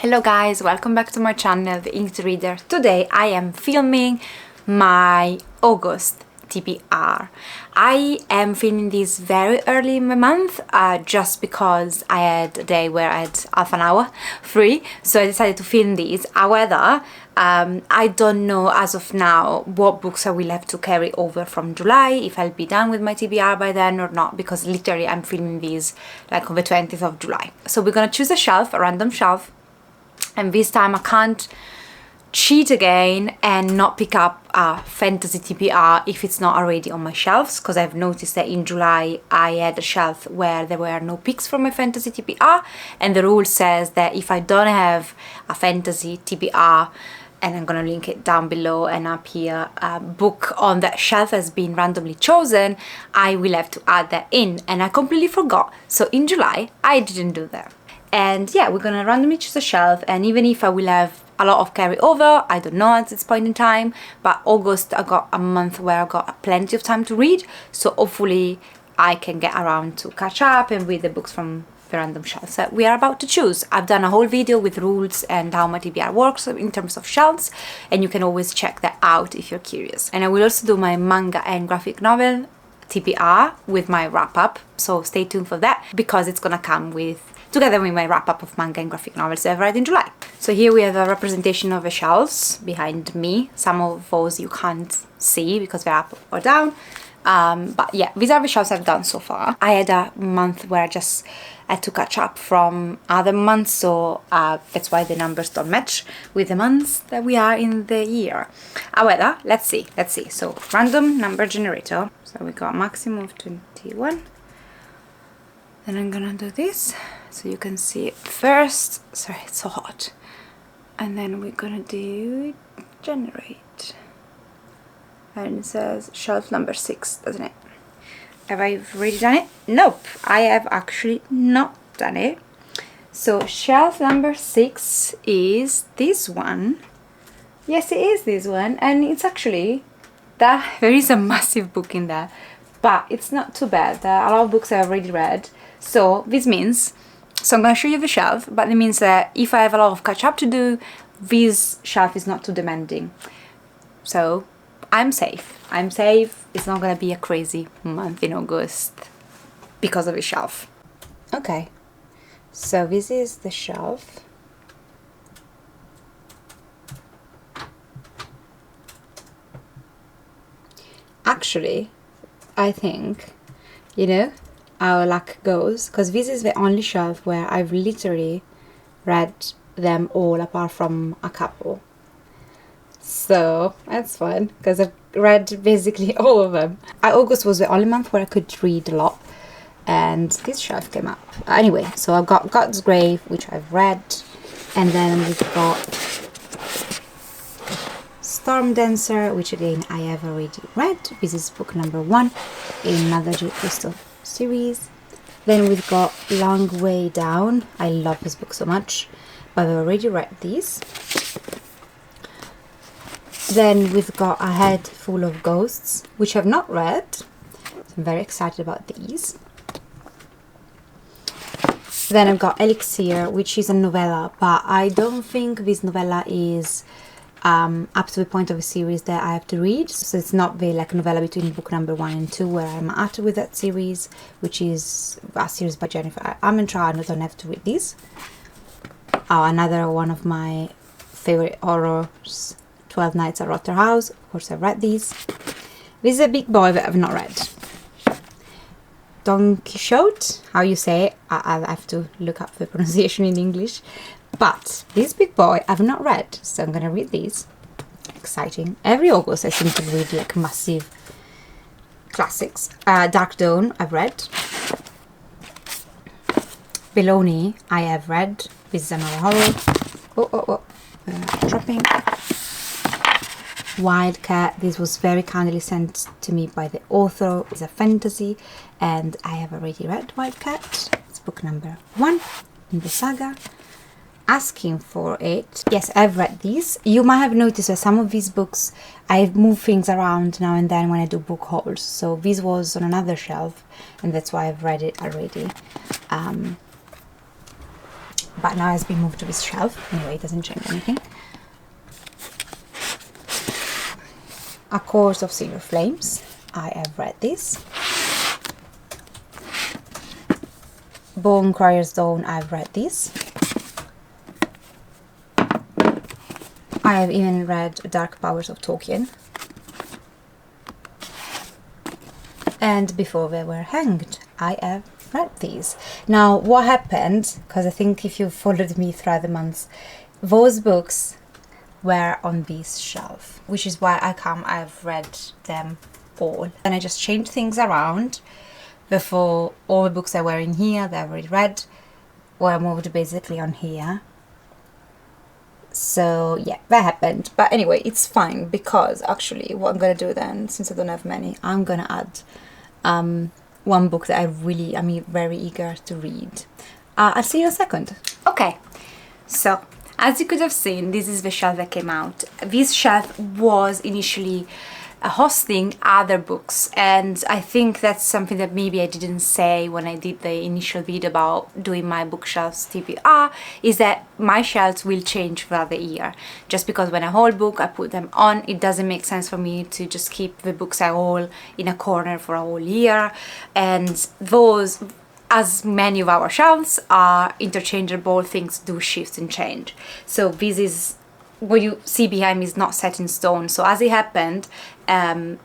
Hello guys, welcome back to my channel, The Inked Reader. Today I am filming my August TBR. I am filming this very early in the month just because I had a day where I had half an hour free, so I decided to film these. However, I don't know as of now what books I will have to carry over from July, if I'll be done with my TBR by then or not, because literally I'm filming these like on the 20th of July. So we're gonna choose a shelf, a random shelf, and this time I can't cheat again and not pick up a fantasy TBR if it's not already on my shelves, because I've noticed that in July I had a shelf where there were no picks from my fantasy TBR, and the rule says that if I don't have a fantasy TBR, and I'm gonna link it down below and up here, a book on that shelf has been randomly chosen, I will have to add that in, and I completely forgot. So in July I didn't do that. And yeah, we're gonna randomly choose a shelf, and even if I will have a lot of carryover, I don't know at this point in time, but August I got a month where I got plenty of time to read, so hopefully I can get around to catch up and read the books from the random shelves that we are about to choose. I've done a whole video with rules and how my TBR works in terms of shelves, and you can always check that out if you're curious. And I will also do my manga and graphic novel TBR with my wrap-up, so stay tuned for that, because it's gonna come together with my wrap-up of manga and graphic novels that I've read in July. So here we have a representation of the shelves behind me. Some of those you can't see because they're up or down. But yeah, these are the shelves I've done so far. I had a month where I just had to catch up from other months, so that's why the numbers don't match with the months that we are in the year. However, let's see. So random number generator. So we got a maximum of 21. Then I'm gonna do this so you can see it first. Sorry, it's so hot. And then we're gonna do generate. And it says shelf number 6, doesn't it? Have I already done it? Nope, I have actually not done it. So shelf number 6 is this one. Yes, it is this one, and it's actually that there is a massive book in there, but it's not too bad. There are a lot of books I've already read. So this means, so I'm going to show you the shelf, but it means that if I have a lot of catch up to do, this shelf is not too demanding. So I'm safe. It's not going to be a crazy month in August because of the shelf. Okay, so this is the shelf. Actually, I think, you know, our luck goes, because this is the only shelf where I've literally read them all apart from a couple. So that's fun, because I've read basically all of them. August was the only month where I could read a lot, and this shelf came up. Anyway, so I've got God's Grave, which I've read, and then we've got Storm Dancer, which again I have already read. This is book number 1 in another Jade Crystal series. Then we've got Long Way Down. I love this book so much, but I've already read these. Then we've got A Head Full of Ghosts, which I've not read, so I'm very excited about these. Then I've got Elixir, which is a novella, but I don't think this novella is up to the point of a series that I have to read, so it's not the like novella between book number 1 and 2 where I'm at with that series, which is a series by Jennifer Armentrout, and I don't have to read these. Oh, another one of my favorite horrors, 12 Nights at Rotter House. Of course I've read these. This is a big boy that I've not read. Don Quixote, how you say it, I'll have to look up the pronunciation in English. But this big boy I've not read, so I'm gonna read these. Exciting. Every August I seem to read like massive classics. Dark Dawn I've read. Beloni I have read. This is another horror. Dropping. Wildcat, this was very kindly sent to me by the author. It's a fantasy, and I have already read Wildcat. It's book number 1 in the saga. Asking for It. Yes, I've read these. You might have noticed that some of these books I move things around now and then when I do book hauls. So this was on another shelf, and that's why I've read it already. but now it's been moved to this shelf. Anyway, it doesn't change anything. A Course of Silver Flames. I have read this. Bone Crier's Dawn. I've read this. I have even read Dark Powers of Tolkien. And Before They Were Hanged. I have read these. Now, what happened, because I think if you followed me throughout the months, those books were on this shelf, which is why I've read them all. And I just changed things around. Before, all the books that were in here that I already read were moved basically on here. So yeah, that happened. But anyway, it's fine, because actually what I'm gonna do then, since I don't have many, I'm gonna add one book that I'm very eager to read. I'll see you in a second. Okay, so as you could have seen, this is the shelf that came out. This shelf was initially hosting other books, and I think that's something that maybe I didn't say when I did the initial video about doing my bookshelves TBR, is that my shelves will change throughout the year. Just because when I hold book, I put them on, it doesn't make sense for me to just keep the books I hold in a corner for a whole year. And those, as many of our shelves are interchangeable, things do shift and change. So this is what you see behind me is not set in stone. So as it happened that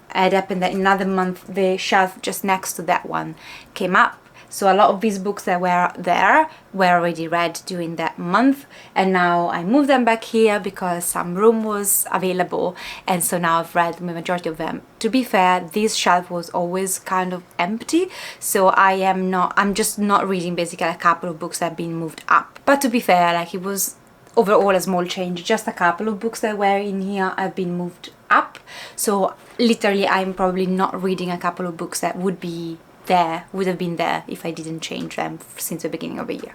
in another month the shelf just next to that one came up. So a lot of these books that were there were already read during that month, and now I moved them back here because some room was available, and so now I've read the majority of them. To be fair, this shelf was always kind of empty, so I'm just not reading basically a couple of books that have been moved up. But to be fair, like, it was overall a small change. Just a couple of books that were in here have been moved up, so literally I'm probably not reading a couple of books that would have been there if I didn't change them since the beginning of the year.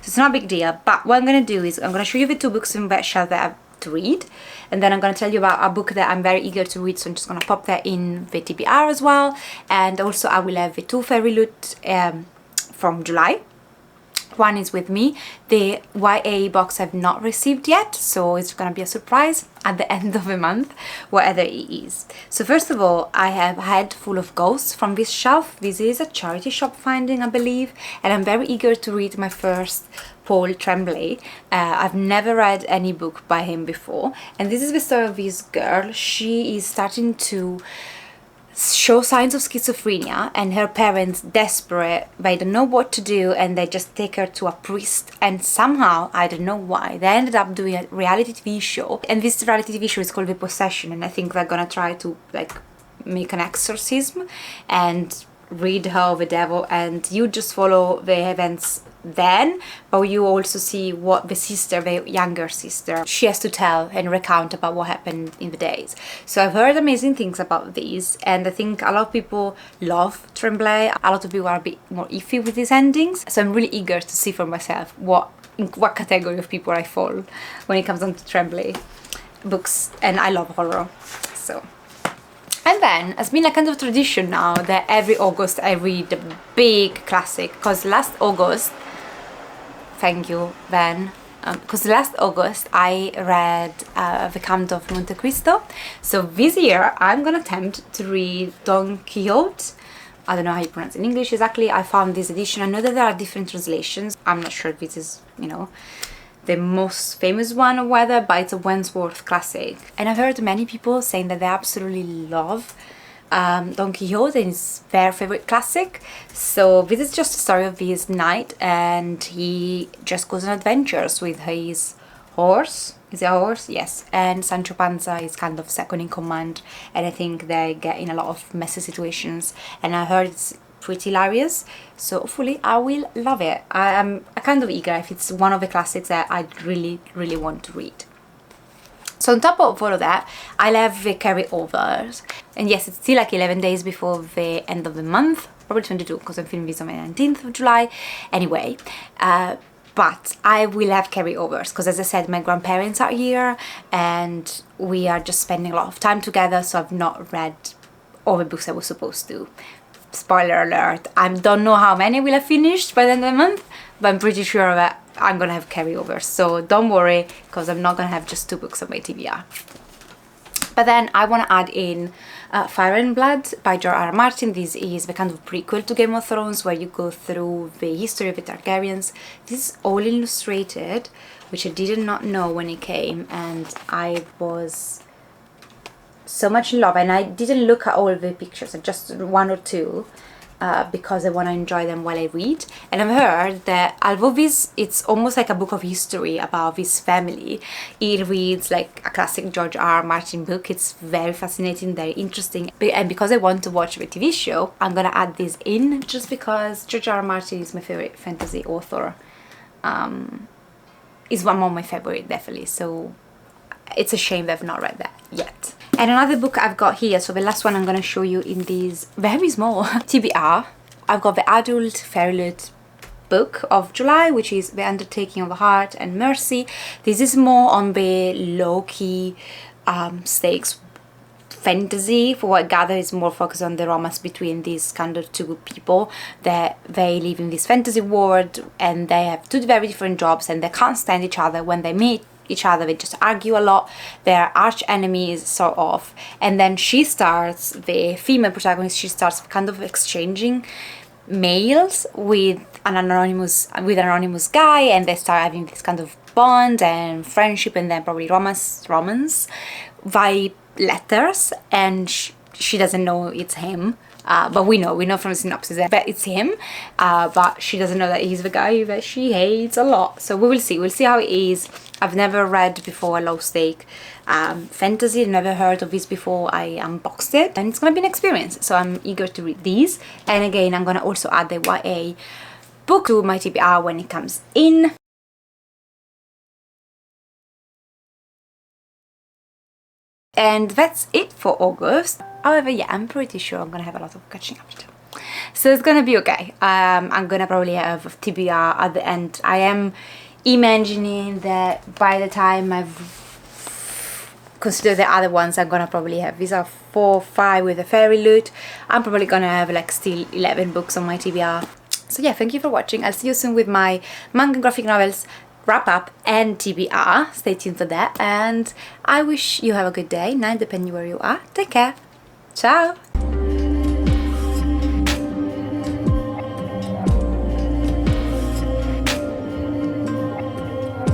So it's not a big deal. But what I'm going to do is I'm going to show you the two books in that shelf that I have to read, and then I'm going to tell you about a book that I'm very eager to read, so I'm just going to pop that in the TBR as well. And also I will have the two Fairy Loot from July. One is with me. The YA box I've not received yet, so it's gonna be a surprise at the end of the month, whatever it is. So first of all, I have Head Full of Ghosts from this shelf. This is a charity shop finding, I believe, and I'm very eager to read my first Paul Tremblay. I've never read any book by him before, and this is the story of this girl. She is starting to show signs of schizophrenia, and her parents, desperate, they don't know what to do, and they just take her to a priest, and somehow, I don't know why, they ended up doing a reality TV show, and this reality TV show is called The Possession, and I think they're gonna try to like make an exorcism and rid her of the devil, and you just follow the events then, but you also see what the sister, the younger sister, she has to tell and recount about what happened in the days. So I've heard amazing things about these, and I think a lot of people love Tremblay. A lot of people are a bit more iffy with these endings, so I'm really eager to see for myself in what category of people I fall when it comes on to Tremblay books, and I love horror. So, and then it's been a kind of tradition now that every August I read a big classic, because last August, thank you, Ben. Because last August I read The Count of Monte Cristo. So this year I'm gonna attempt to read Don Quixote. I don't know how you pronounce it in English exactly. I found this edition. I know that there are different translations. I'm not sure if this is, the most famous one or whether, but it's a Wentworth classic. And I've heard many people saying that they absolutely love Don Quixote, and it's their favorite classic. So this is just a story of his knight, and he just goes on adventures with his horse. Is it a horse? Yes. And Sancho Panza is kind of second in command, and I think they get in a lot of messy situations, and I heard it's pretty hilarious, so hopefully I will love it. I'm kind of eager if it's one of the classics that I really want to read. So on top of all of that, I'll have the carryovers, and yes, it's still like 11 days before the end of the month, probably 22 because I'm filming this on the 19th of July anyway, but I will have carryovers because, as I said, my grandparents are here and we are just spending a lot of time together, so I've not read all the books I was supposed to. Spoiler alert, I don't know how many will have finished by the end of the month, but I'm pretty sure that I'm gonna have carryovers, so don't worry, because I'm not gonna have just 2 books on my TBR. But then I want to add in Fire and Blood by George R. R. Martin. This is the kind of prequel to Game of Thrones, where you go through the history of the Targaryens. This is all illustrated, which I did not know when it came, and I was so much in love. And I didn't look at all the pictures, just 1 or 2, because I want to enjoy them while I read. And I've heard that although it's almost like a book of history about this family, it reads like a classic George R. R. Martin book. It's very fascinating, very interesting. And because I want to watch the TV show, I'm gonna add this in, just because George R. R. Martin is my favorite fantasy author. Is one of my favorite, definitely. So it's a shame that I've not read that yet. And another book I've got here, so the last one I'm going to show you in this very small TBR. I've got the adult FairyLoot book of July, which is The Undertaking of the Heart and Mercy. This is more on the low-key stakes fantasy. For what I gather, is more focused on the romance between these kind of 2 people, that they live in this fantasy world and they have 2 very different jobs and they can't stand each other. When they meet each other, they just argue a lot. They're arch enemies, sort of. And then she starts, the female protagonist, she starts kind of exchanging mails with an anonymous guy, and they start having this kind of bond and friendship, and then probably romance via letters. And she doesn't know it's him. But we know from the synopsis that it's him, but she doesn't know that he's the guy that she hates a lot. So we'll see how it is. I've never read before a low stake fantasy, never heard of this before. I unboxed it, and it's gonna be an experience, so I'm eager to read these. And again, I'm gonna also add the YA book to my TBR when it comes in. And that's it for August. However, yeah, I'm pretty sure I'm gonna have a lot of catching up to do. So it's gonna be okay. I'm gonna probably have TBR at the end. I am imagining that by the time I've considered the other ones, I'm gonna probably have, these are 4 or 5 with the FairyLoot. I'm probably gonna have like still 11 books on my TBR. So yeah, thank you for watching. I'll see you soon with my manga graphic novels wrap up and TBR. Stay tuned for that, and I wish you have a good day, night, depending where you are. Take care. Ciao.